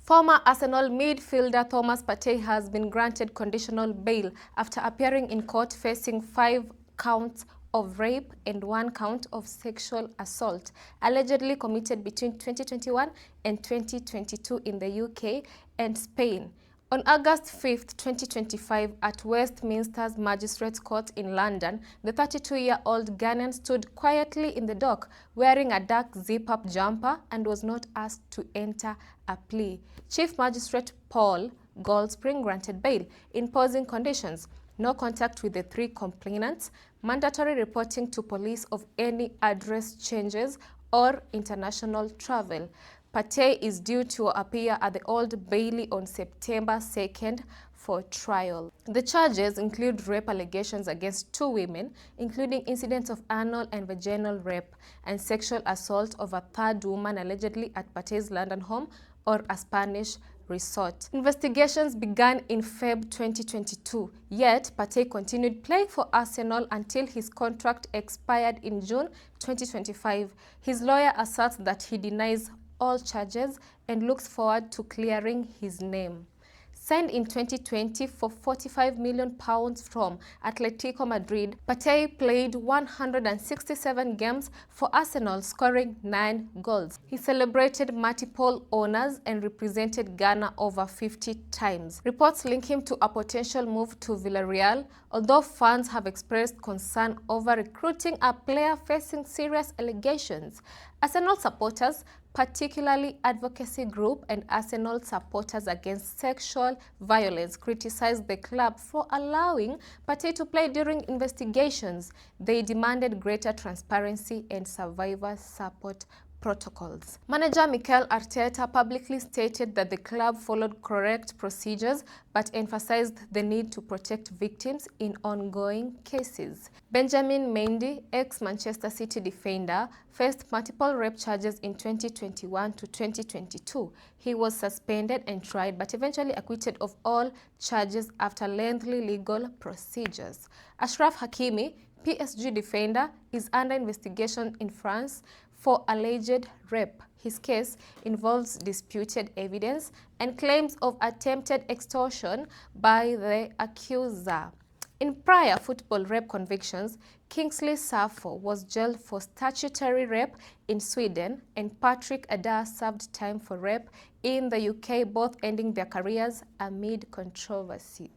Former Arsenal midfielder Thomas Partey has been granted conditional bail after appearing in court facing 5 counts of rape and 1 count of sexual assault, allegedly committed between 2021 and 2022 in the UK and Spain. On August 5, 2025, at Westminster's Magistrates Court in London, the 32-year-old Ghanaian stood quietly in the dock wearing a dark zip-up jumper and was not asked to enter a plea. Chief Magistrate Paul Goldspring granted bail, imposing conditions: no contact with the 3 complainants, mandatory reporting to police of any address changes, or international travel. Partey is due to appear at the Old Bailey on September 2nd for trial. The charges include rape allegations against 2 women, including incidents of anal and vaginal rape, and sexual assault of a 3rd woman allegedly at Partey's London home or a Spanish resort. Investigations began in Feb 2022, yet Partey continued playing for Arsenal until his contract expired in June 2025. His lawyer asserts that he denies all charges and looks forward to clearing his name. Signed in 2020 for £45 million from Atletico Madrid, Partey played 167 games for Arsenal, scoring 9 goals. He celebrated multiple honors and represented Ghana over 50 times. Reports link him to a potential move to Villarreal, although fans have expressed concern over recruiting a player facing serious allegations. Arsenal supporters, particularly advocacy group and Arsenal supporters against sexual violence, criticized the club for allowing Partey to play during investigations. They demanded greater transparency and survivor support protocols. Manager Mikel Arteta publicly stated that the club followed correct procedures but emphasized the need to protect victims in ongoing cases. Benjamin Mendy, ex-Manchester City defender, faced multiple rape charges in 2021 to 2022. He was suspended and tried but eventually acquitted of all charges after lengthy legal procedures. Achraf Hakimi, PSG defender, is under investigation in France for alleged rape. His case involves disputed evidence and claims of attempted extortion by the accuser. In prior football rape convictions, Kingsley Safo was jailed for statutory rape in Sweden, and Patrick Adair served time for rape in the UK, both ending their careers amid controversy.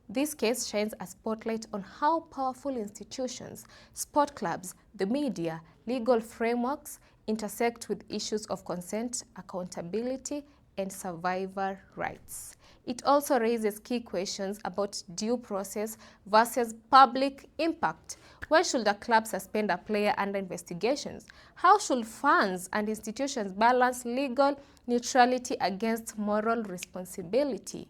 This case shines a spotlight on how powerful institutions, sport clubs, the media, legal frameworks intersect with issues of consent, accountability, and survivor rights. It also raises key questions about due process versus public impact. When should a club suspend a player under investigations? How should fans and institutions balance legal neutrality against moral responsibility?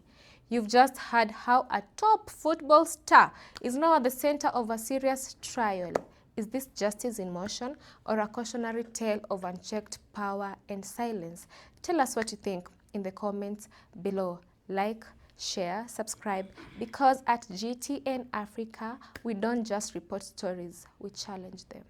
You've just heard how a top football star is now at the center of a serious trial. Is this justice in motion or a cautionary tale of unchecked power and silence? Tell us what you think in the comments below. Like, share, subscribe, because at GTN Africa, we don't just report stories, we challenge them.